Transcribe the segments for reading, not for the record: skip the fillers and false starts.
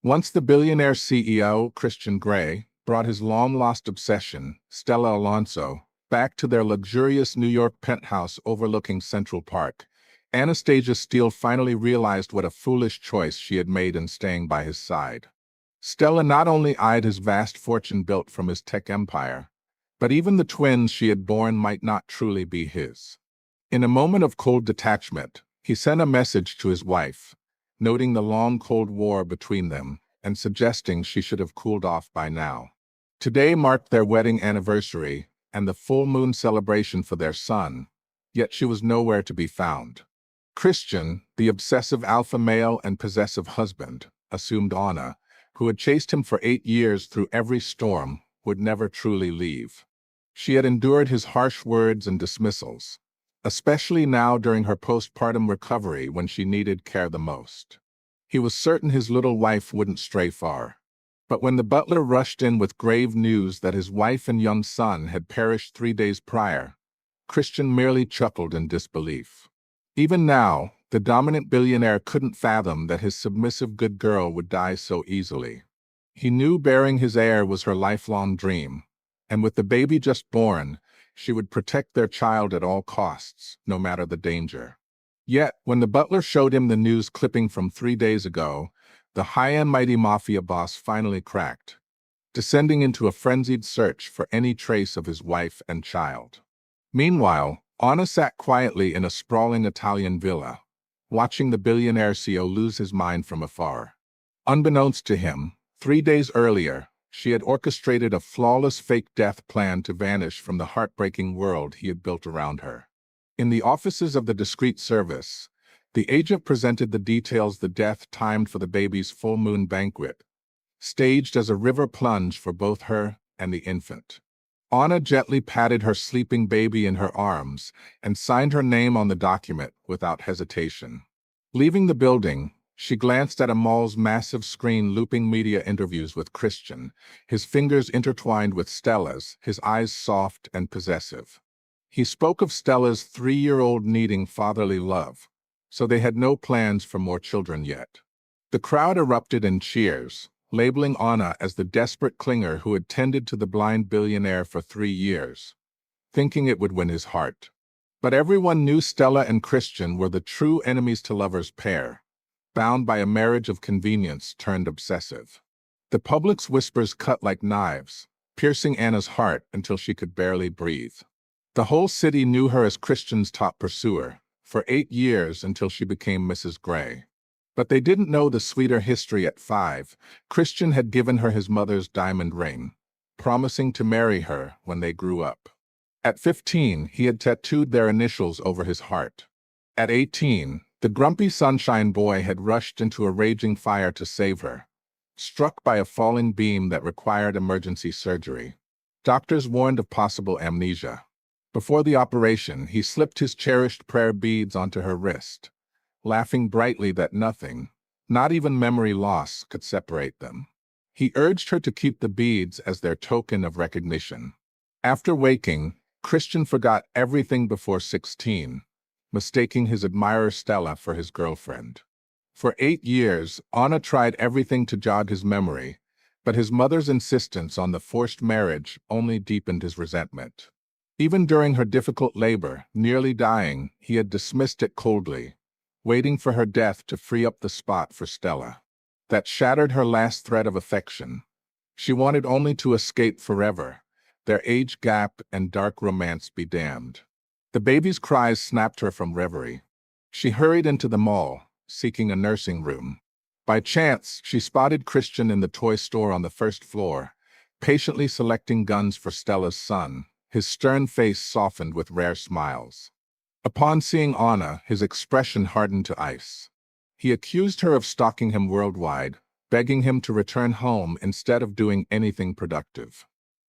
Once the billionaire CEO, Christian Grey, brought his long-lost obsession, Stella Alonso, back to their luxurious New York penthouse overlooking Central Park, Anastasia Steele finally realized what a foolish choice she had made in staying by his side. Stella not only eyed his vast fortune built from his tech empire, but even the twins she had borne might not truly be his. In a moment of cold detachment, he sent a message to his wife, noting the long Cold War between them and suggesting she should have cooled off by now. Today marked their wedding anniversary and the full moon celebration for their son, yet she was nowhere to be found. Christian, the obsessive alpha male and possessive husband, assumed Anna, who had chased him for 8 years through every storm, would never truly leave. She had endured his harsh words and dismissals, especially now during her postpartum recovery when she needed care the most. He was certain his little wife wouldn't stray far. But when the butler rushed in with grave news that his wife and young son had perished 3 days prior, Christian merely chuckled in disbelief. Even now, the dominant billionaire couldn't fathom that his submissive good girl would die so easily. He knew bearing his heir was her lifelong dream, and with the baby just born, she would protect their child at all costs, no matter the danger. Yet, when the butler showed him the news clipping from 3 days ago, the high and mighty mafia boss finally cracked, descending into a frenzied search for any trace of his wife and child. Meanwhile, Anna sat quietly in a sprawling Italian villa, watching the billionaire CEO lose his mind from afar. Unbeknownst to him, 3 days earlier, she had orchestrated a flawless fake death plan to vanish from the heartbreaking world he had built around her. In the offices of the discreet service, the agent presented the details the death timed for the baby's full moon banquet, staged as a river plunge for both her and the infant. Anna gently patted her sleeping baby in her arms and signed her name on the document without hesitation. Leaving the building, she glanced at a mall's massive screen looping media interviews with Christian, his fingers intertwined with Stella's, his eyes soft and possessive. He spoke of Stella's 3-year-old needing fatherly love, so they had no plans for more children yet. The crowd erupted in cheers, labeling Anna as the desperate clinger who had tended to the blind billionaire for 3 years, thinking it would win his heart. But everyone knew Stella and Christian were the true enemies to lovers pair, bound by a marriage of convenience turned obsessive. The public's whispers cut like knives, piercing Anna's heart until she could barely breathe. The whole city knew her as Christian's top pursuer, for 8 years until she became Mrs. Grey. But they didn't know the sweeter history. At 5, Christian had given her his mother's diamond ring, promising to marry her when they grew up. At 15, he had tattooed their initials over his heart. At 18, the grumpy sunshine boy had rushed into a raging fire to save her, struck by a falling beam that required emergency surgery. Doctors warned of possible amnesia. Before the operation, he slipped his cherished prayer beads onto her wrist, laughing brightly that nothing, not even memory loss, could separate them. He urged her to keep the beads as their token of recognition. After waking, Christian forgot everything before 16, mistaking his admirer Stella for his girlfriend. For 8 years, Anna tried everything to jog his memory, but his mother's insistence on the forced marriage only deepened his resentment. Even during her difficult labor, nearly dying, he had dismissed it coldly, waiting for her death to free up the spot for Stella. That shattered her last thread of affection. She wanted only to escape forever, their age gap and dark romance be damned. The baby's cries snapped her from reverie. She hurried into the mall, seeking a nursing room. By chance, she spotted Christian in the toy store on the first floor, patiently selecting guns for Stella's son, his stern face softened with rare smiles. Upon seeing Anna, his expression hardened to ice. He accused her of stalking him worldwide, begging him to return home instead of doing anything productive.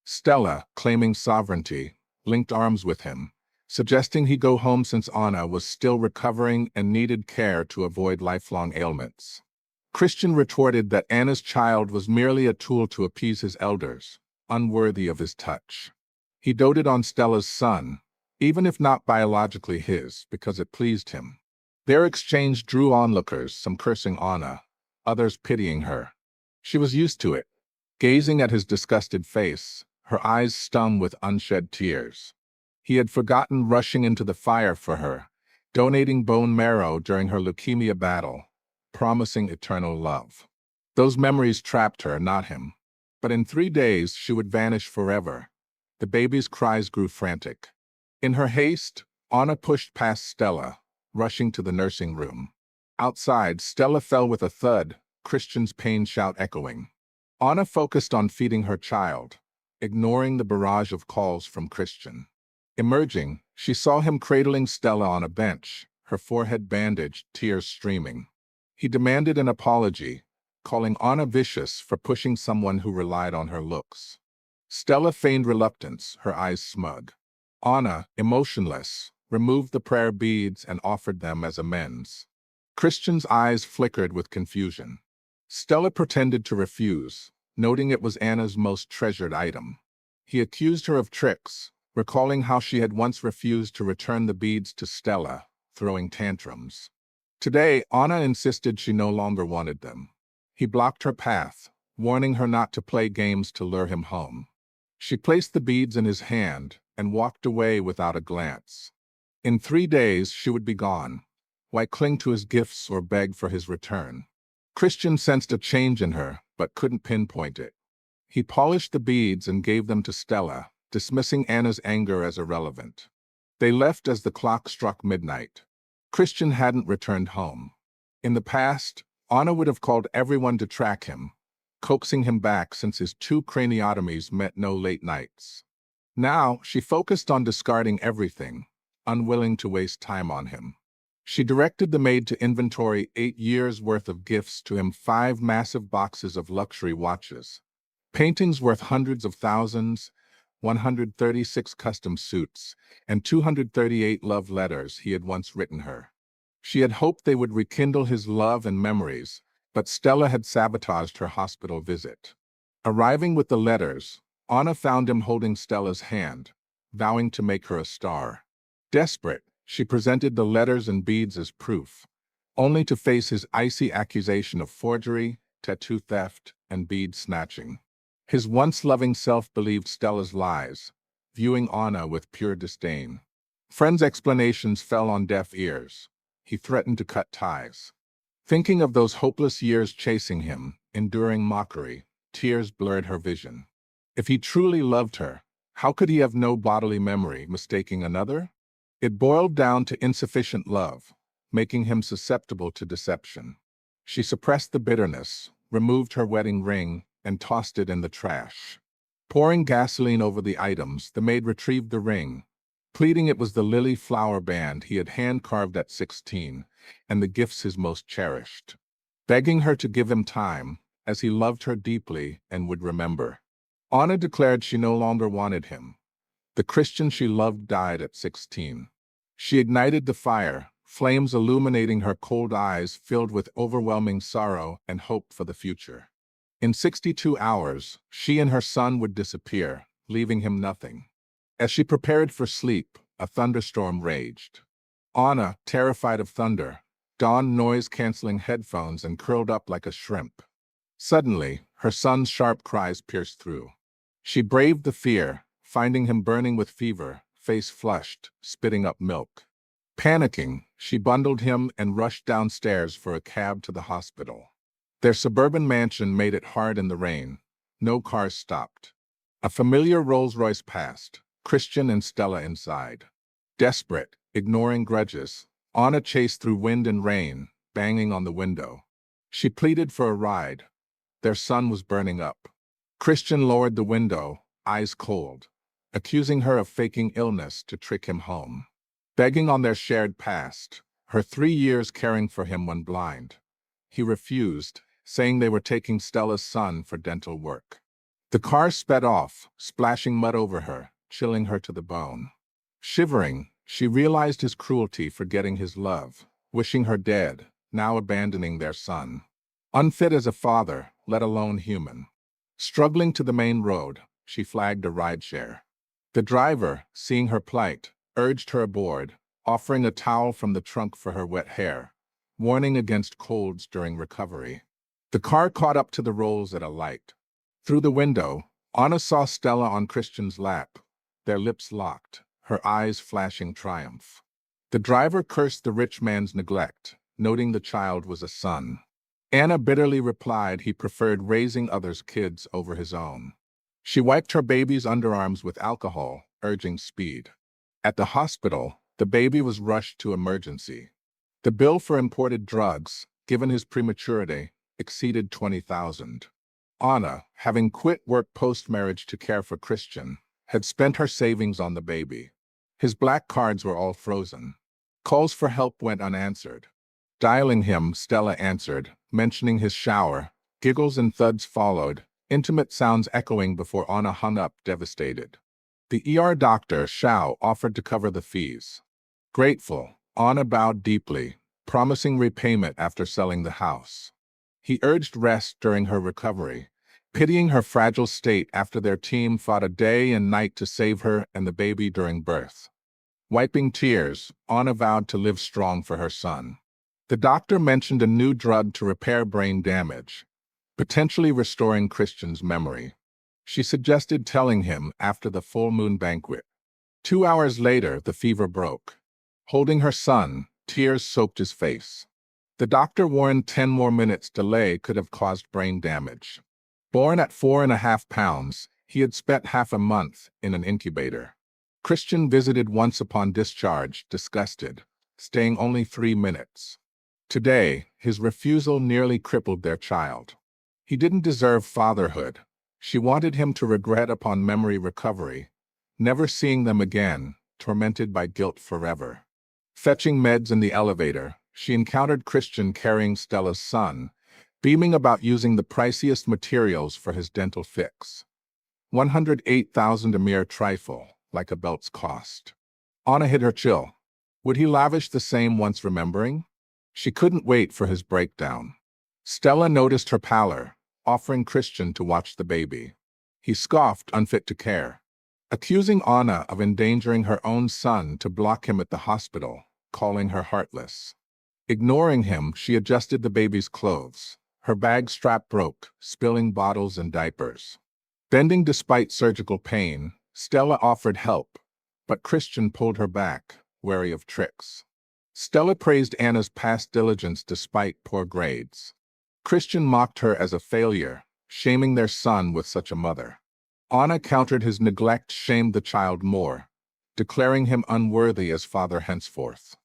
Stella, claiming sovereignty, linked arms with him, suggesting he go home since Anna was still recovering and needed care to avoid lifelong ailments. Christian retorted that Anna's child was merely a tool to appease his elders, unworthy of his touch. He doted on Stella's son, even if not biologically his, because it pleased him. Their exchange drew onlookers, some cursing Anna, others pitying her. She was used to it, gazing at his disgusted face, her eyes stung with unshed tears. He had forgotten rushing into the fire for her, donating bone marrow during her leukemia battle, promising eternal love. Those memories trapped her, not him. But in 3 days, she would vanish forever. The baby's cries grew frantic. In her haste, Anna pushed past Stella, rushing to the nursing room. Outside, Stella fell with a thud, Christian's pain shout echoing. Anna focused on feeding her child, ignoring the barrage of calls from Christian. Emerging, she saw him cradling Stella on a bench, her forehead bandaged, tears streaming. He demanded an apology, calling Anna vicious for pushing someone who relied on her looks. Stella feigned reluctance, her eyes smug. Anna, emotionless, removed the prayer beads and offered them as amends. Christian's eyes flickered with confusion. Stella pretended to refuse, noting it was Anna's most treasured item. He accused her of tricks, recalling how she had once refused to return the beads to Stella, throwing tantrums. Today, Anna insisted she no longer wanted them. He blocked her path, warning her not to play games to lure him home. She placed the beads in his hand and walked away without a glance. In 3 days, she would be gone. Why cling to his gifts or beg for his return? Christian sensed a change in her, but couldn't pinpoint it. He polished the beads and gave them to Stella, dismissing Anna's anger as irrelevant. They left as the clock struck midnight. Christian hadn't returned home. In the past, Anna would have called everyone to track him, coaxing him back since his 2 craniotomies meant no late nights. Now, she focused on discarding everything, unwilling to waste time on him. She directed the maid to inventory 8 years' worth of gifts to him, 5 massive boxes of luxury watches, paintings worth hundreds of thousands, 136 custom suits, and 238 love letters he had once written her. She had hoped they would rekindle his love and memories, but Stella had sabotaged her hospital visit. Arriving with the letters, Anna found him holding Stella's hand, vowing to make her a star. Desperate, she presented the letters and beads as proof, only to face his icy accusation of forgery, tattoo theft, and bead snatching. His once loving self believed Stella's lies, viewing Anna with pure disdain. Friends' explanations fell on deaf ears. He threatened to cut ties. Thinking of those hopeless years chasing him, enduring mockery, tears blurred her vision. If he truly loved her, how could he have no bodily memory, mistaking another? It boiled down to insufficient love, making him susceptible to deception. She suppressed the bitterness, removed her wedding ring, and tossed it in the trash. Pouring gasoline over the items, the maid retrieved the ring, pleading it was the lily flower band he had hand-carved at 16, and the gifts his most cherished. Begging her to give him time, as he loved her deeply and would remember. Anna declared she no longer wanted him. The Christian she loved died at 16. She ignited the fire, flames illuminating her cold eyes filled with overwhelming sorrow and hope for the future. In 62 hours, she and her son would disappear, leaving him nothing. As she prepared for sleep, a thunderstorm raged. Anna, terrified of thunder, donned noise-canceling headphones and curled up like a shrimp. Suddenly, her son's sharp cries pierced through. She braved the fear, finding him burning with fever, face flushed, spitting up milk. Panicking, she bundled him and rushed downstairs for a cab to the hospital. Their suburban mansion made it hard in the rain. No cars stopped. A familiar Rolls-Royce passed, Christian and Stella inside. Desperate, ignoring grudges, Anna chased through wind and rain, banging on the window. She pleaded for a ride. Their son was burning up. Christian lowered the window, eyes cold, accusing her of faking illness to trick him home. Begging on their shared past, her 3 years caring for him when blind. He refused, saying they were taking Stella's son for dental work. The car sped off, splashing mud over her, chilling her to the bone. Shivering, she realized his cruelty, forgetting his love, wishing her dead, now abandoning their son. Unfit as a father, let alone human. Struggling to the main road, she flagged a rideshare. The driver, seeing her plight, urged her aboard, offering a towel from the trunk for her wet hair, warning against colds during recovery. The car caught up to the rolls at a light. Through the window, Anna saw Stella on Christian's lap, their lips locked, her eyes flashing triumph. The driver cursed the rich man's neglect, noting the child was a son. Anna bitterly replied he preferred raising others' kids over his own. She wiped her baby's underarms with alcohol, urging speed. At the hospital, the baby was rushed to emergency. The bill for imported drugs, given his prematurity, exceeded $20,000. Anna, having quit work post-marriage to care for Christian, had spent her savings on the baby. His black cards were all frozen. Calls for help went unanswered. Dialing him, Stella answered, mentioning his shower. Giggles and thuds followed, intimate sounds echoing before Anna hung up, devastated. The ER doctor, Shao, offered to cover the fees. Grateful, Anna bowed deeply, promising repayment after selling the house. He urged rest during her recovery, pitying her fragile state after their team fought a day and night to save her and the baby during birth. Wiping tears, Anna vowed to live strong for her son. The doctor mentioned a new drug to repair brain damage, potentially restoring Christian's memory. She suggested telling him after the full moon banquet. 2 hours later, the fever broke. Holding her son, tears soaked his face. The doctor warned 10 more minutes delay could have caused brain damage. Born at 4.5 pounds, he had spent half a month in an incubator. Christian visited once upon discharge, disgusted, staying only 3 minutes. Today, his refusal nearly crippled their child. He didn't deserve fatherhood. She wanted him to regret upon memory recovery, never seeing them again, tormented by guilt forever. Fetching meds in the elevator, she encountered Christian carrying Stella's son, beaming about using the priciest materials for his dental fix. $108,000, a mere trifle, like a belt's cost. Anna hid her chill. Would he lavish the same once remembering? She couldn't wait for his breakdown. Stella noticed her pallor, offering Christian to watch the baby. He scoffed, unfit to care. Accusing Anna of endangering her own son to block him at the hospital, calling her heartless. Ignoring him, she adjusted the baby's clothes. Her bag strap broke, spilling bottles and diapers. Bending despite surgical pain, Stella offered help, but Christian pulled her back, wary of tricks. Stella praised Anna's past diligence despite poor grades. Christian mocked her as a failure, shaming their son with such a mother. Anna countered his neglect, shamed the child more, declaring him unworthy as father henceforth.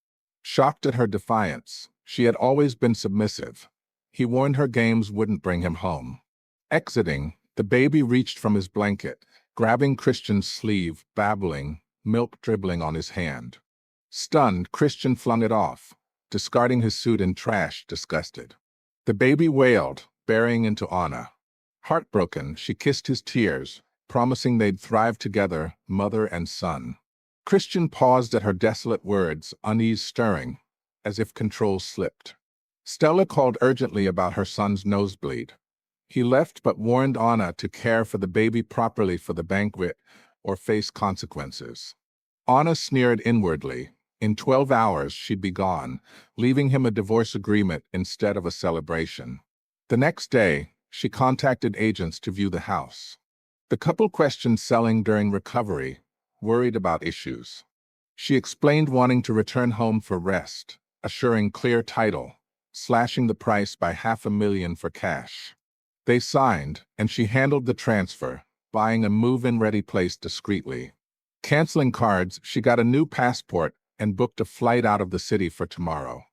Shocked at her defiance, she had always been submissive. He warned her games wouldn't bring him home. Exiting, the baby reached from his blanket, grabbing Christian's sleeve, babbling, milk dribbling on his hand. Stunned, Christian flung it off, discarding his suit in trash, disgusted. The baby wailed, burying into Anna. Heartbroken, she kissed his tears, promising they'd thrive together, mother and son. Christian paused at her desolate words, unease stirring, as if control slipped. Stella called urgently about her son's nosebleed. He left but warned Anna to care for the baby properly for the banquet or face consequences. Anna sneered inwardly. In 12 hours, she'd be gone, leaving him a divorce agreement instead of a celebration. The next day, she contacted agents to view the house. The couple questioned selling during recovery, worried about issues. She explained wanting to return home for rest, assuring clear title, slashing the price by $500,000 for cash. They signed, and she handled the transfer, buying a move-in ready place discreetly. Canceling cards, she got a new passport and booked a flight out of the city for tomorrow.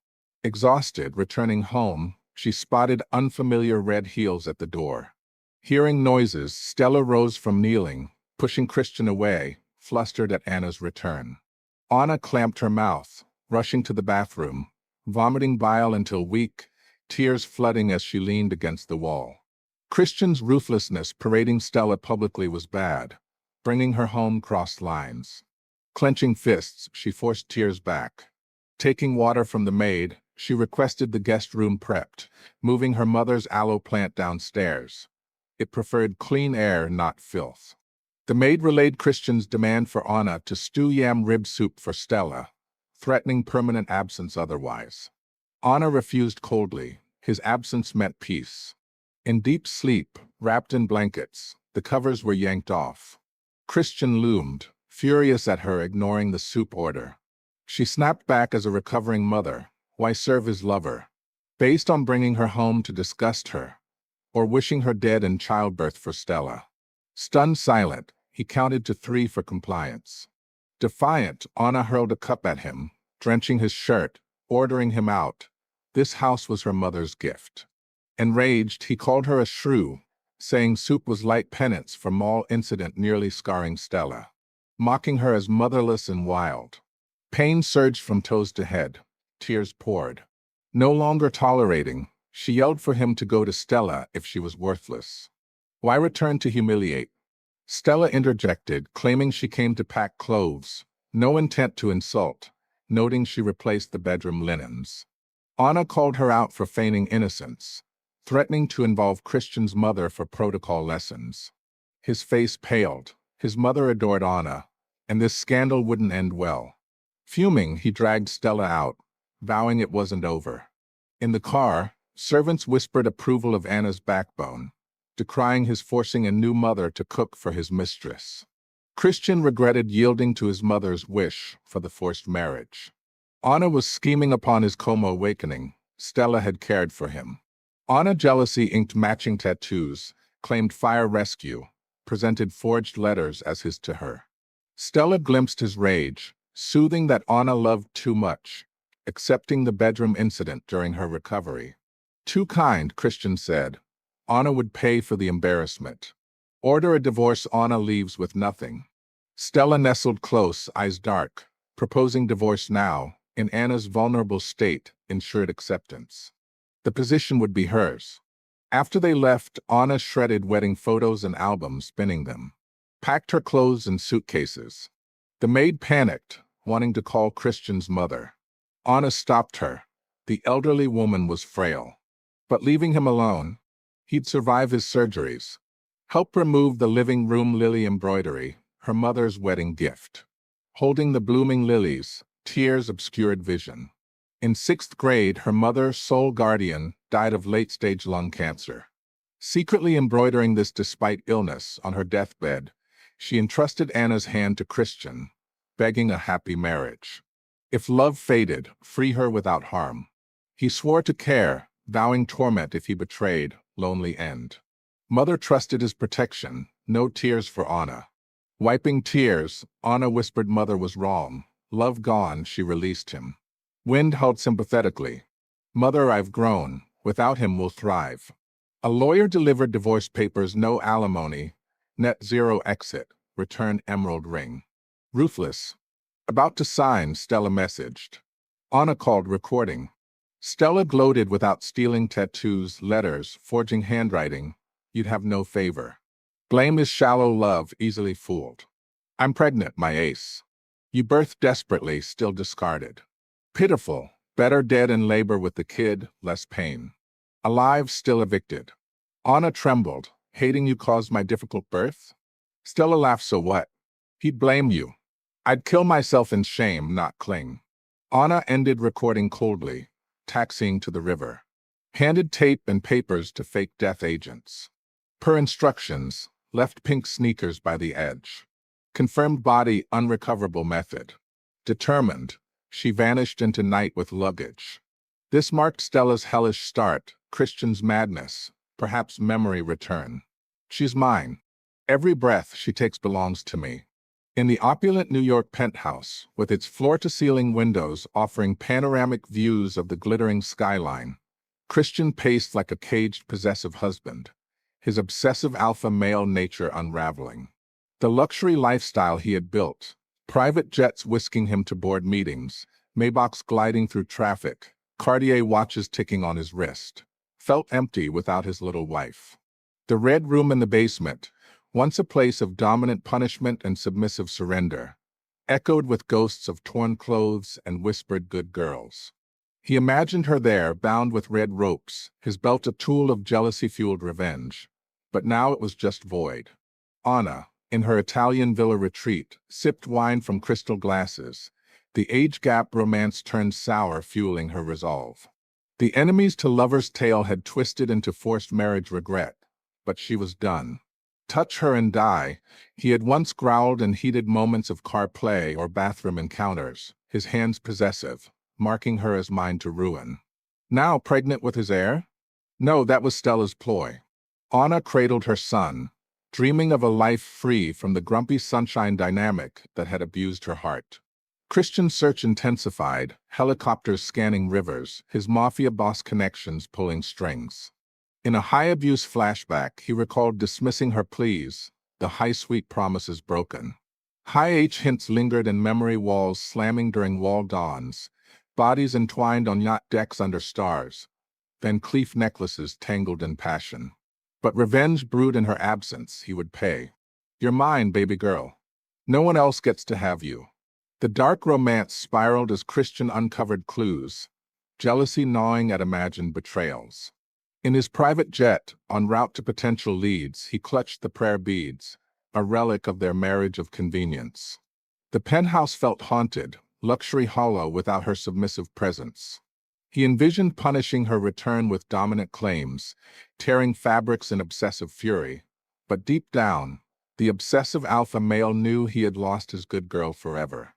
Exhausted, returning home, she spotted unfamiliar red heels at the door. Hearing noises, Stella rose from kneeling, pushing Christian away, flustered at Anna's return. Anna clamped her mouth, rushing to the bathroom, vomiting bile until weak, tears flooding as she leaned against the wall. Christian's ruthlessness parading Stella publicly was bad, bringing her home crossed lines. Clenching fists, she forced tears back. Taking water from the maid, she requested the guest room prepped, moving her mother's aloe plant downstairs. It preferred clean air, not filth. The maid relayed Christian's demand for Anna to stew yam rib soup for Stella, threatening permanent absence otherwise. Anna refused coldly. His absence meant peace. In deep sleep, wrapped in blankets, the covers were yanked off. Christian loomed, furious at her ignoring the soup order. She snapped back as a recovering mother. Why serve his lover? Based on bringing her home to disgust her, or wishing her dead in childbirth for Stella. Stunned silent, he counted to 3 for compliance. Defiant, Anna hurled a cup at him, drenching his shirt, ordering him out. This house was her mother's gift. Enraged, he called her a shrew, saying soup was light penance for mall incident nearly scarring Stella. Mocking her as motherless and wild. Pain surged from toes to head. Tears poured. No longer tolerating, she yelled for him to go to Stella if she was worthless. Why return to humiliate? Stella interjected, claiming she came to pack clothes, no intent to insult, noting she replaced the bedroom linens. Anna called her out for feigning innocence, threatening to involve Christian's mother for protocol lessons. His face paled. His mother adored Anna, and this scandal wouldn't end well. Fuming, he dragged Stella out, vowing it wasn't over. In the car, servants whispered approval of Anna's backbone, decrying his forcing a new mother to cook for his mistress. Christian regretted yielding to his mother's wish for the forced marriage. Anna was scheming upon his coma awakening. Stella had cared for him. Anna jealousy inked matching tattoos, claimed fire rescue, presented forged letters as his to her. Stella glimpsed his rage, soothing that Anna loved too much, accepting the bedroom incident during her recovery. Too kind, Christian said. Anna would pay for the embarrassment. Order a divorce, Anna leaves with nothing. Stella nestled close, eyes dark, proposing divorce now, in Anna's vulnerable state, ensured acceptance. The position would be hers. After they left, Anna shredded wedding photos and albums, spinning them. Packed her clothes in suitcases. The maid panicked, wanting to call Christian's mother. Anna stopped her. The elderly woman was frail. But leaving him alone, he'd survive his surgeries. Help remove the living room lily embroidery, her mother's wedding gift. Holding the blooming lilies, tears obscured vision. In 6th grade, her mother, sole guardian, died of late-stage lung cancer. Secretly embroidering this despite illness on her deathbed, she entrusted Anna's hand to Christian, begging a happy marriage. If love faded, free her without harm. He swore to care, vowing torment if he betrayed, lonely end. Mother trusted his protection, no tears for Anna. Wiping tears, Anna whispered mother was wrong. Love gone, she released him. Wind held sympathetically. Mother, I've grown. Without him we'll thrive. A lawyer delivered divorce papers, no alimony, net zero exit, return emerald ring. Ruthless. About to sign, Stella messaged. Anna called, recording. Stella gloated without stealing tattoos, letters, forging handwriting. You'd have no favor. Blame is shallow love, easily fooled. I'm pregnant, my ace. You birthed desperately, still discarded. Pitiful, better dead in labor with the kid, less pain. Alive, still evicted. Anna trembled, hating you caused my difficult birth? Stella laughed, so what? He'd blame you. I'd kill myself in shame, not cling. Anna ended recording coldly, taxiing to the river. Handed tape and papers to fake death agents. Per instructions, left pink sneakers by the edge. Confirmed body, unrecoverable method. Determined, she vanished into night with luggage. This marked Stella's hellish start, Christian's madness, perhaps memory return. She's mine. Every breath she takes belongs to me. In the opulent New York penthouse, with its floor-to-ceiling windows offering panoramic views of the glittering skyline, Christian paced like a caged, possessive husband, his obsessive alpha male nature unraveling. The luxury lifestyle he had built, private jets whisking him to board meetings, Maybachs gliding through traffic, Cartier watches ticking on his wrist, felt empty without his little wife. The red room in the basement, once a place of dominant punishment and submissive surrender, echoed with ghosts of torn clothes and whispered good girls. He imagined her there, bound with red ropes, his belt a tool of jealousy-fueled revenge. But now it was just void. Anna, in her Italian villa retreat, sipped wine from crystal glasses. The age gap romance turned sour, fueling her resolve. The enemies to lover's tale had twisted into forced marriage regret, but she was done. Touch her and die, he had once growled in heated moments of car play or bathroom encounters, his hands possessive, marking her as mine to ruin. Now pregnant with his heir? No, that was Stella's ploy. Anna cradled her son, dreaming of a life free from the grumpy sunshine dynamic that had abused her heart. Christian's search intensified, helicopters scanning rivers, his mafia boss connections pulling strings. In a high-abuse flashback, he recalled dismissing her pleas, the high-sweet promises broken. High-H hints lingered in memory walls slamming during wall dawns, bodies entwined on yacht decks under stars, Van Cleef necklaces tangled in passion. But revenge brewed in her absence, he would pay. You're mine, baby girl. No one else gets to have you. The dark romance spiraled as Christian uncovered clues, jealousy gnawing at imagined betrayals. In his private jet, en route to potential leads, he clutched the prayer beads, a relic of their marriage of convenience. The penthouse felt haunted, luxury hollow without her submissive presence. He envisioned punishing her return with dominant claims, tearing fabrics in obsessive fury. But deep down, the obsessive alpha male knew he had lost his good girl forever.